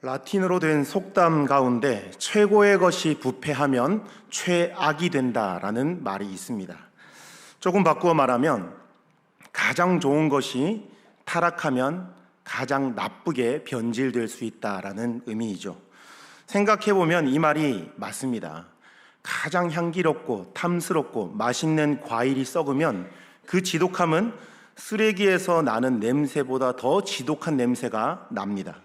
라틴어로 된 속담 가운데 최고의 것이 부패하면 최악이 된다라는 말이 있습니다. 조금 바꾸어 말하면 가장 좋은 것이 타락하면 가장 나쁘게 변질될 수 있다라는 의미이죠. 생각해보면 이 말이 맞습니다. 가장 향기롭고 탐스럽고 맛있는 과일이 썩으면 그 지독함은 쓰레기에서 나는 냄새보다 더 지독한 냄새가 납니다.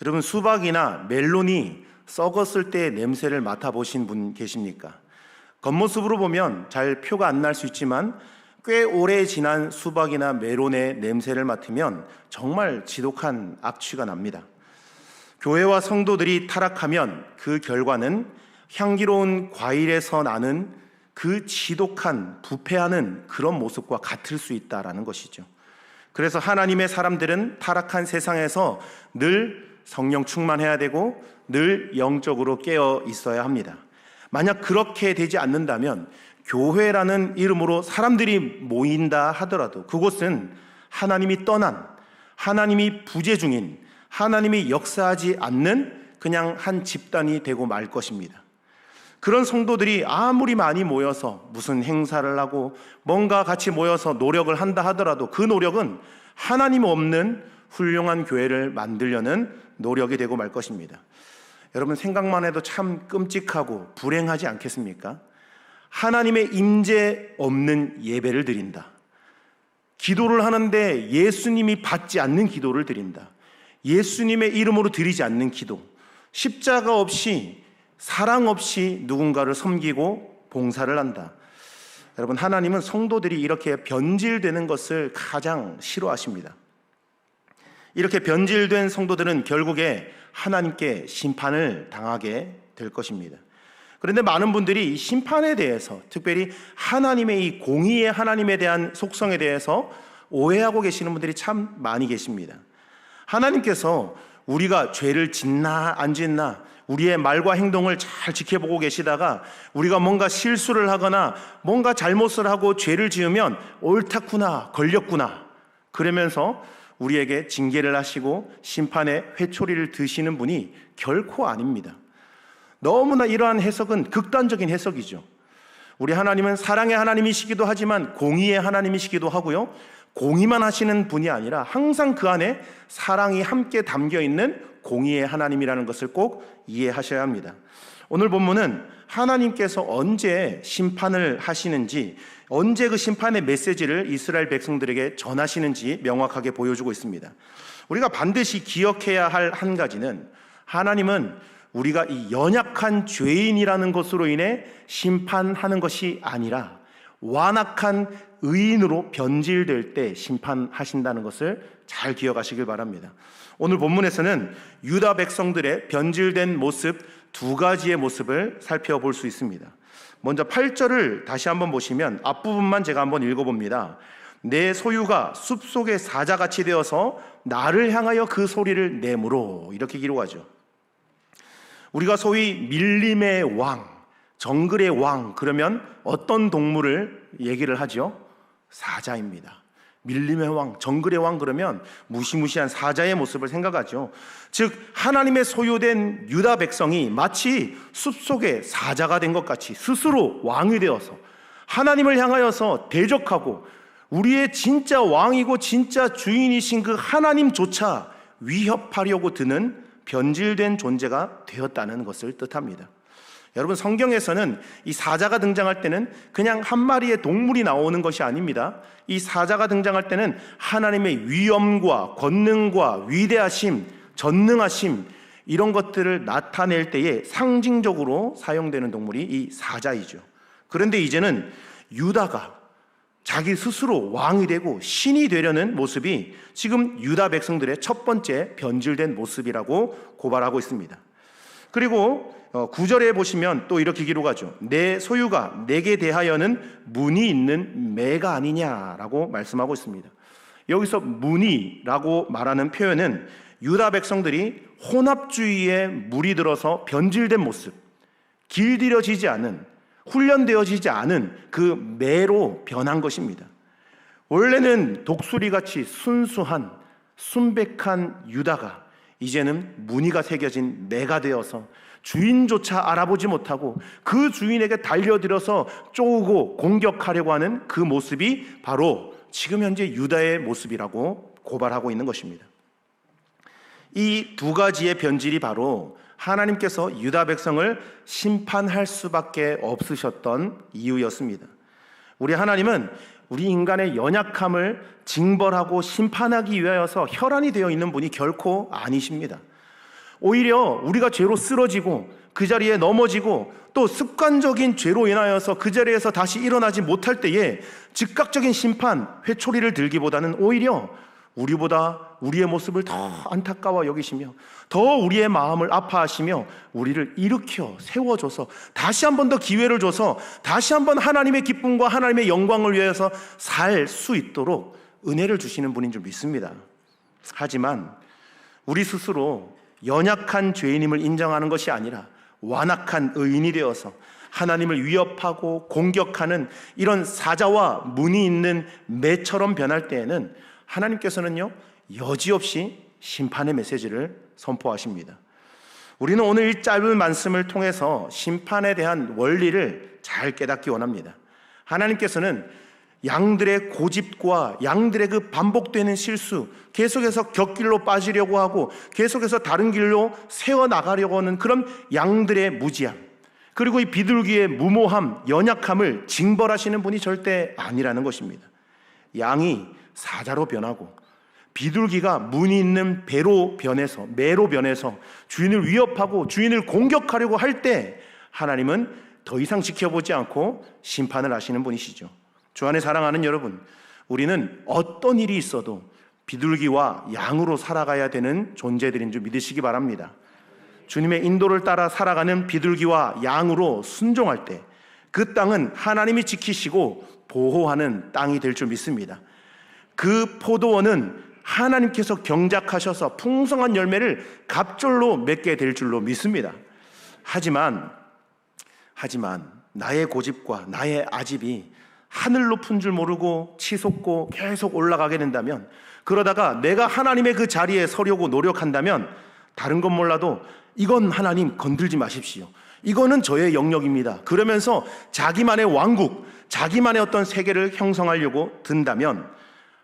여러분, 수박이나 멜론이 썩었을 때의 냄새를 맡아보신 분 계십니까? 겉모습으로 보면 잘 표가 안 날 수 있지만 꽤 오래 지난 수박이나 멜론의 냄새를 맡으면 정말 지독한 악취가 납니다. 교회와 성도들이 타락하면 그 결과는 향기로운 과일에서 나는 그 지독한 부패하는 그런 모습과 같을 수 있다라는 것이죠. 그래서 하나님의 사람들은 타락한 세상에서 늘 성령 충만해야 되고 늘 영적으로 깨어 있어야 합니다. 만약 그렇게 되지 않는다면 교회라는 이름으로 사람들이 모인다 하더라도 그곳은 하나님이 떠난, 하나님이 부재 중인, 하나님이 역사하지 않는 그냥 한 집단이 되고 말 것입니다. 그런 성도들이 아무리 많이 모여서 무슨 행사를 하고 뭔가 같이 모여서 노력을 한다 하더라도 그 노력은 하나님 없는 훌륭한 교회를 만들려는 노력이 되고 말 것입니다. 여러분, 생각만 해도 참 끔찍하고 불행하지 않겠습니까? 하나님의 임재 없는 예배를 드린다. 기도를 하는데 예수님이 받지 않는 기도를 드린다. 예수님의 이름으로 드리지 않는 기도. 십자가 없이, 사랑 없이 누군가를 섬기고 봉사를 한다. 여러분, 하나님은 성도들이 이렇게 변질되는 것을 가장 싫어하십니다. 이렇게 변질된 성도들은 결국에 하나님께 심판을 당하게 될 것입니다. 그런데 많은 분들이 이 심판에 대해서, 특별히 하나님의 이 공의의 하나님에 대한 속성에 대해서 오해하고 계시는 분들이 참 많이 계십니다. 하나님께서 우리가 죄를 짓나 안 짓나 우리의 말과 행동을 잘 지켜보고 계시다가 우리가 뭔가 실수를 하거나 뭔가 잘못을 하고 죄를 지으면 옳다구나, 걸렸구나 그러면서 우리에게 징계를 하시고 심판의 회초리를 드시는 분이 결코 아닙니다. 너무나 이러한 해석은 극단적인 해석이죠. 우리 하나님은 사랑의 하나님이시기도 하지만 공의의 하나님이시기도 하고요, 공의만 하시는 분이 아니라 항상 그 안에 사랑이 함께 담겨있는 공의의 하나님이라는 것을 꼭 이해하셔야 합니다. 오늘 본문은 하나님께서 언제 심판을 하시는지, 언제 그 심판의 메시지를 이스라엘 백성들에게 전하시는지 명확하게 보여주고 있습니다. 우리가 반드시 기억해야 할 한 가지는, 하나님은 우리가 이 연약한 죄인이라는 것으로 인해 심판하는 것이 아니라 완악한 의인으로 변질될 때 심판하신다는 것을 잘 기억하시길 바랍니다. 오늘 본문에서는 유다 백성들의 변질된 모습, 두 가지의 모습을 살펴볼 수 있습니다. 먼저 8절을 다시 한번 보시면 앞부분만 제가 한번 읽어봅니다. 내 소유가 숲속의 사자같이 되어서 나를 향하여 그 소리를 내므로, 이렇게 기록하죠. 우리가 소위 밀림의 왕, 정글의 왕 그러면 어떤 동물을 얘기를 하죠? 사자입니다. 밀림의 왕, 정글의 왕 그러면 무시무시한 사자의 모습을 생각하죠. 즉 하나님의 소유된 유다 백성이 마치 숲속의 사자가 된 것 같이 스스로 왕이 되어서 하나님을 향하여서 대적하고 우리의 진짜 왕이고 진짜 주인이신 그 하나님조차 위협하려고 드는 변질된 존재가 되었다는 것을 뜻합니다. 여러분, 성경에서는 이 사자가 등장할 때는 그냥 한 마리의 동물이 나오는 것이 아닙니다. 이 사자가 등장할 때는 하나님의 위엄과 권능과 위대하심, 전능하심 이런 것들을 나타낼 때에 상징적으로 사용되는 동물이 이 사자이죠. 그런데 이제는 유다가 자기 스스로 왕이 되고 신이 되려는 모습이 지금 유다 백성들의 첫 번째 변질된 모습이라고 고발하고 있습니다. 그리고 9절에 보시면 또 이렇게 기록하죠. 내 소유가 내게 대하여는 문이 있는 매가 아니냐라고 말씀하고 있습니다. 여기서 문이라고 말하는 표현은 유다 백성들이 혼합주의에 물이 들어서 변질된 모습, 길들여지지 않은, 훈련되어지지 않은 그 매로 변한 것입니다. 원래는 독수리같이 순수한 순백한 유다가 이제는 무늬가 새겨진 내가 되어서 주인조차 알아보지 못하고 그 주인에게 달려들어서 쪼고 공격하려고 하는 그 모습이 바로 지금 현재 유다의 모습이라고 고발하고 있는 것입니다. 이 두 가지의 변질이 바로 하나님께서 유다 백성을 심판할 수밖에 없으셨던 이유였습니다. 우리 하나님은 우리 인간의 연약함을 징벌하고 심판하기 위하여서 혈안이 되어 있는 분이 결코 아니십니다. 오히려 우리가 죄로 쓰러지고 그 자리에 넘어지고 또 습관적인 죄로 인하여서 그 자리에서 다시 일어나지 못할 때에 즉각적인 심판, 회초리를 들기보다는 오히려 우리보다 우리의 모습을 더 안타까워 여기시며 더 우리의 마음을 아파하시며 우리를 일으켜 세워줘서 다시 한 번 더 기회를 줘서 다시 한 번 하나님의 기쁨과 하나님의 영광을 위해서 살 수 있도록 은혜를 주시는 분인 줄 믿습니다. 하지만 우리 스스로 연약한 죄인임을 인정하는 것이 아니라 완악한 의인이 되어서 하나님을 위협하고 공격하는 이런 사자와 문이 있는 매처럼 변할 때에는 하나님께서는요, 여지없이 심판의 메시지를 선포하십니다. 우리는 오늘 이 짧은 말씀을 통해서 심판에 대한 원리를 잘 깨닫기 원합니다. 하나님께서는 양들의 고집과 양들의 그 반복되는 실수, 계속해서 곁길로 빠지려고 하고 계속해서 다른 길로 세워나가려고 하는 그런 양들의 무지함, 그리고 이 비둘기의 무모함, 연약함을 징벌하시는 분이 절대 아니라는 것입니다. 양이 사자로 변하고 비둘기가 무늬 있는 매로 변해서 주인을 위협하고 주인을 공격하려고 할 때 하나님은 더 이상 지켜보지 않고 심판을 하시는 분이시죠. 주 안에 사랑하는 여러분, 우리는 어떤 일이 있어도 비둘기와 양으로 살아가야 되는 존재들인 줄 믿으시기 바랍니다. 주님의 인도를 따라 살아가는 비둘기와 양으로 순종할 때 그 땅은 하나님이 지키시고 보호하는 땅이 될 줄 믿습니다. 그 포도원은 하나님께서 경작하셔서 풍성한 열매를 갑절로 맺게 될 줄로 믿습니다. 하지만 나의 고집과 나의 아집이 하늘 높은 줄 모르고 치솟고 계속 올라가게 된다면, 그러다가 내가 하나님의 그 자리에 서려고 노력한다면 다른 건 몰라도 이건 하나님 건들지 마십시오, 이거는 저의 영역입니다, 그러면서 자기만의 왕국, 자기만의 어떤 세계를 형성하려고 든다면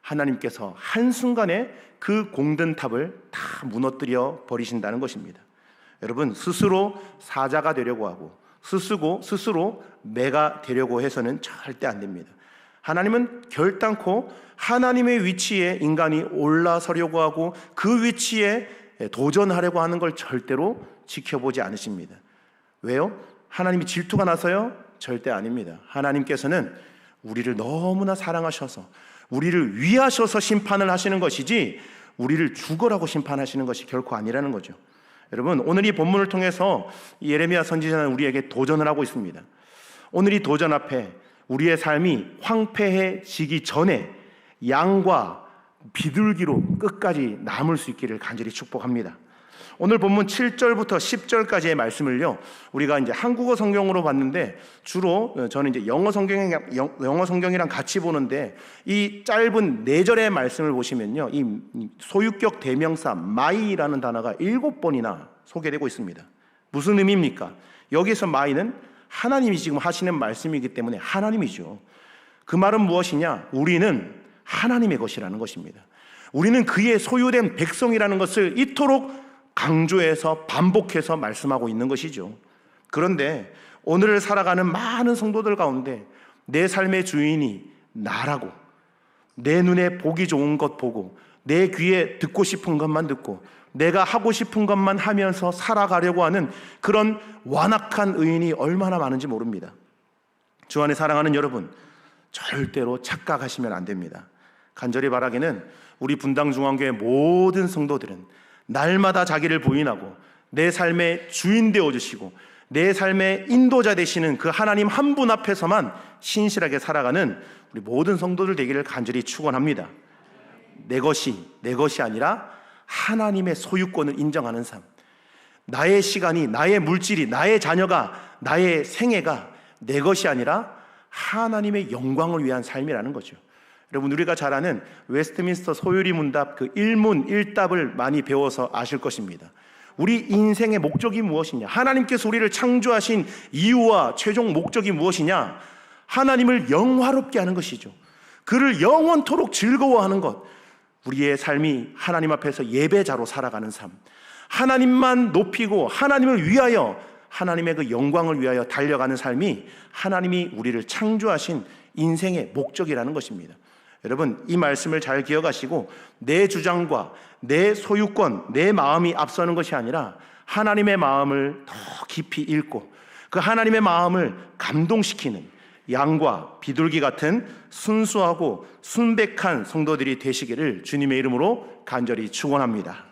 하나님께서 한순간에 그 공든 탑을 다 무너뜨려 버리신다는 것입니다. 여러분, 스스로 사자가 되려고 하고 스스로 매가 되려고 해서는 절대 안 됩니다. 하나님은 결단코 하나님의 위치에 인간이 올라서려고 하고 그 위치에 도전하려고 하는 걸 절대로 지켜보지 않으십니다. 왜요? 하나님이 질투가 나서요? 절대 아닙니다. 하나님께서는 우리를 너무나 사랑하셔서 우리를 위하셔서 심판을 하시는 것이지 우리를 죽어라고 심판하시는 것이 결코 아니라는 거죠. 여러분, 오늘 이 본문을 통해서 예레미야 선지자는 우리에게 도전을 하고 있습니다. 오늘 이 도전 앞에 우리의 삶이 황폐해지기 전에 양과 비둘기로 끝까지 남을 수 있기를 간절히 축복합니다. 오늘 본문 7절부터 10절까지의 말씀을요, 우리가 이제 한국어 성경으로 봤는데 주로 저는 이제 영어 성경이랑 같이 보는데 이 짧은 4절의 말씀을 보시면요, 이 소유격 대명사 마이라는 단어가 7번이나 소개되고 있습니다. 무슨 의미입니까? 여기서 마이는 하나님이 지금 하시는 말씀이기 때문에 하나님이죠. 그 말은 무엇이냐? 우리는 하나님의 것이라는 것입니다. 우리는 그의 소유된 백성이라는 것을 이토록 강조해서 반복해서 말씀하고 있는 것이죠. 그런데 오늘을 살아가는 많은 성도들 가운데 내 삶의 주인이 나라고, 내 눈에 보기 좋은 것 보고 내 귀에 듣고 싶은 것만 듣고 내가 하고 싶은 것만 하면서 살아가려고 하는 그런 완악한 의인이 얼마나 많은지 모릅니다. 주 안에 사랑하는 여러분, 절대로 착각하시면 안 됩니다. 간절히 바라기는 우리 분당중앙교회 모든 성도들은 날마다 자기를 부인하고 내 삶의 주인 되어주시고 내 삶의 인도자 되시는 그 하나님 한 분 앞에서만 신실하게 살아가는 우리 모든 성도들 되기를 간절히 축원합니다. 내 것이 아니라 하나님의 소유권을 인정하는 삶, 나의 시간이, 나의 물질이, 나의 자녀가, 나의 생애가 내 것이 아니라 하나님의 영광을 위한 삶이라는 거죠. 여러분, 우리가 잘 아는 웨스트민스터 소유리 문답 그 일문 일답을 많이 배워서 아실 것입니다. 우리 인생의 목적이 무엇이냐? 하나님께서 우리를 창조하신 이유와 최종 목적이 무엇이냐? 하나님을 영화롭게 하는 것이죠. 그를 영원토록 즐거워하는 것. 우리의 삶이 하나님 앞에서 예배자로 살아가는 삶, 하나님만 높이고 하나님을 위하여, 하나님의 그 영광을 위하여 달려가는 삶이 하나님이 우리를 창조하신 인생의 목적이라는 것입니다. 여러분, 이 말씀을 잘 기억하시고 내 주장과 내 소유권, 내 마음이 앞서는 것이 아니라 하나님의 마음을 더 깊이 읽고 그 하나님의 마음을 감동시키는 양과 비둘기 같은 순수하고 순백한 성도들이 되시기를 주님의 이름으로 간절히 축원합니다.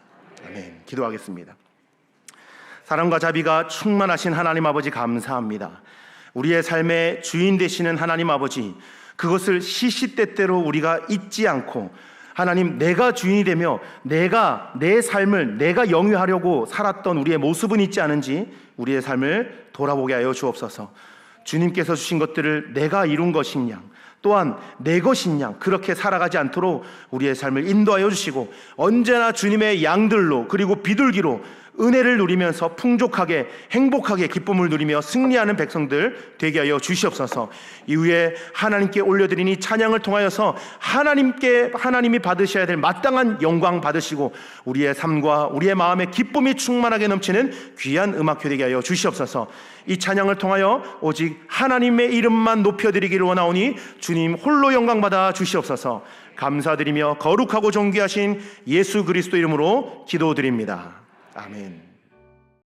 아멘. 기도하겠습니다. 사랑과 자비가 충만하신 하나님 아버지, 감사합니다. 우리의 삶의 주인 되시는 하나님 아버지, 그것을 시시때때로 우리가 잊지 않고 하나님, 내가 주인이 되며 내가 내 삶을 내가 영위하려고 살았던 우리의 모습은 있지 않은지 우리의 삶을 돌아보게 하여 주옵소서. 주님께서 주신 것들을 내가 이룬 것인 양, 또한 내 것인 양 그렇게 살아가지 않도록 우리의 삶을 인도하여 주시고 언제나 주님의 양들로, 그리고 비둘기로 은혜를 누리면서 풍족하게 행복하게 기쁨을 누리며 승리하는 백성들 되게 하여 주시옵소서. 이후에 하나님께 올려드리니 찬양을 통하여서 하나님이 받으셔야 될 마땅한 영광 받으시고 우리의 삶과 우리의 마음에 기쁨이 충만하게 넘치는 귀한 음악회 되게 하여 주시옵소서. 이 찬양을 통하여 오직 하나님의 이름만 높여드리기를 원하오니 주님 홀로 영광 받아 주시옵소서. 감사드리며 거룩하고 존귀하신 예수 그리스도 이름으로 기도드립니다. 아멘.